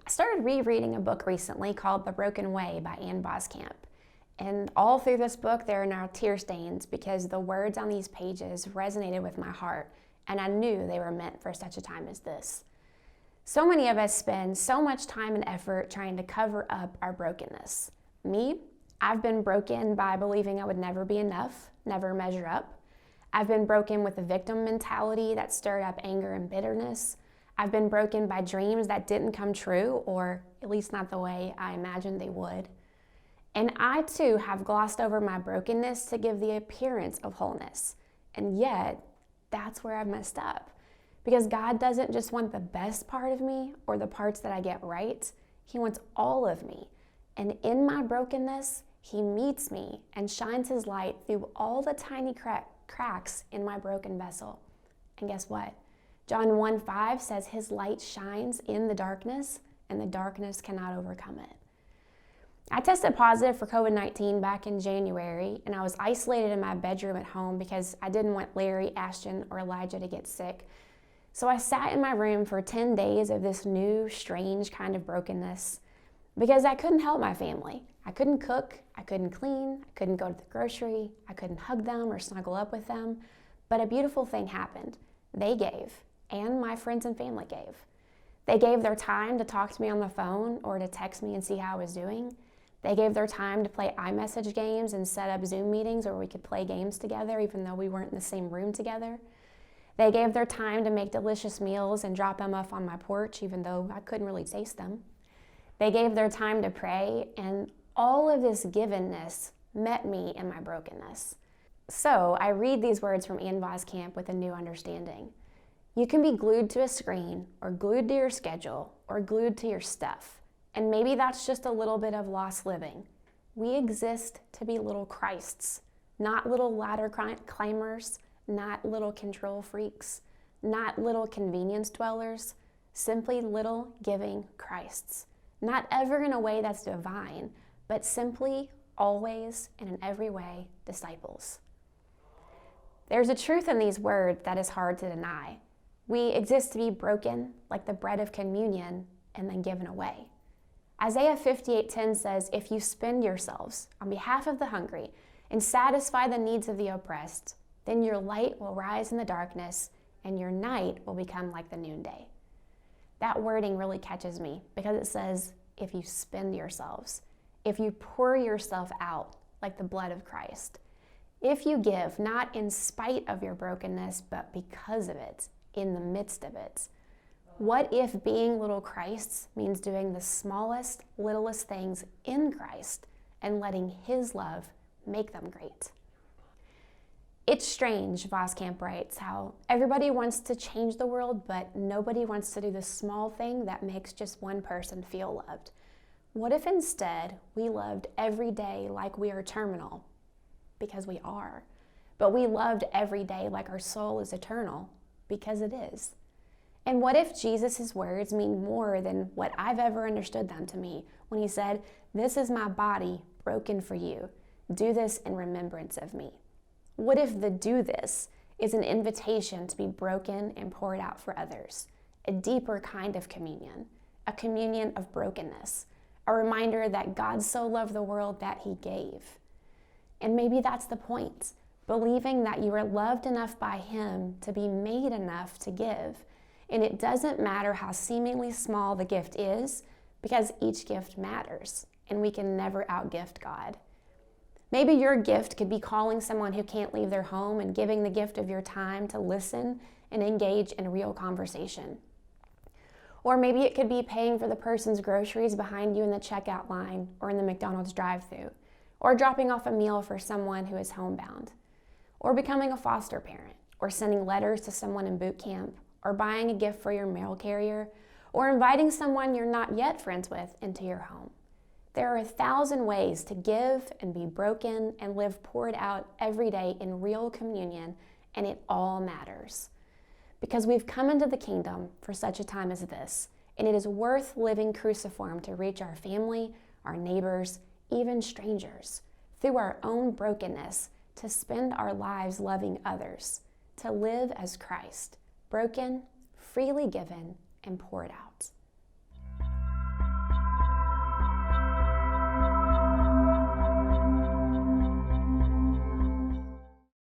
I started rereading a book recently called The Broken Way by Ann Voskamp. And all through this book, there are now tear stains because the words on these pages resonated with my heart, and I knew they were meant for such a time as this. So many of us spend so much time and effort trying to cover up our brokenness. Me, I've been broken by believing I would never be enough, never measure up. I've been broken with a victim mentality that stirred up anger and bitterness. I've been broken by dreams that didn't come true, or at least not the way I imagined they would. And I too have glossed over my brokenness to give the appearance of wholeness. And yet, that's where I've messed up. Because God doesn't just want the best part of me or the parts that I get right. He wants all of me. And in my brokenness, He meets me and shines His light through all the tiny cracks in my broken vessel. And guess what? John 1:5 says His light shines in the darkness, and the darkness cannot overcome it. I tested positive for COVID-19 back in January, and I was isolated in my bedroom at home because I didn't want Larry, Ashton, or Elijah to get sick. So I sat in my room for 10 days of this new, strange kind of brokenness because I couldn't help my family. I couldn't cook, I couldn't clean, I couldn't go to the grocery, I couldn't hug them or snuggle up with them. But a beautiful thing happened. They gave, and my friends and family gave. They gave their time to talk to me on the phone or to text me and see how I was doing. They gave their time to play iMessage games and set up Zoom meetings where we could play games together even though we weren't in the same room together. They gave their time to make delicious meals and drop them off on my porch even though I couldn't really taste them. They gave their time to pray, and all of this givenness met me in my brokenness. So I read these words from Ann Voskamp with a new understanding. You can be glued to a screen or glued to your schedule or glued to your stuff. And maybe that's just a little bit of lost living. We exist to be little Christs, not little ladder climbers, not little control freaks, not little convenience dwellers, simply little giving Christs. Not ever in a way that's divine, but simply, always, and in every way, disciples. There's a truth in these words that is hard to deny. We exist to be broken like the bread of communion and then given away. Isaiah 58:10 says, if you spend yourselves on behalf of the hungry and satisfy the needs of the oppressed, then your light will rise in the darkness and your night will become like the noonday. That wording really catches me because it says, if you spend yourselves, if you pour yourself out like the blood of Christ, if you give not in spite of your brokenness, but because of it, in the midst of it. What if being little Christs means doing the smallest, littlest things in Christ and letting His love make them great? It's strange, Voskamp writes, how everybody wants to change the world, but nobody wants to do the small thing that makes just one person feel loved. What if instead we loved every day like we are terminal? Because we are. But we loved every day like our soul is eternal? Because it is. And what if Jesus' words mean more than what I've ever understood them to me when He said, this is my body broken for you. Do this in remembrance of me. What if the do this is an invitation to be broken and poured out for others? A deeper kind of communion, a communion of brokenness, a reminder that God so loved the world that He gave. And maybe that's the point, believing that you are loved enough by Him to be made enough to give. And it doesn't matter how seemingly small the gift is, because each gift matters, and we can never outgift God. Maybe your gift could be calling someone who can't leave their home and giving the gift of your time to listen and engage in real conversation. Or maybe it could be paying for the person's groceries behind you in the checkout line or in the McDonald's drive-thru, or dropping off a meal for someone who is homebound, or becoming a foster parent, or sending letters to someone in boot camp, or buying a gift for your mail carrier, or inviting someone you're not yet friends with into your home. There are 1,000 ways to give and be broken and live poured out every day in real communion, and it all matters. Because we've come into the kingdom for such a time as this, and it is worth living cruciform to reach our family, our neighbors, even strangers, through our own brokenness, to spend our lives loving others, to live as Christ, broken, freely given, and poured out.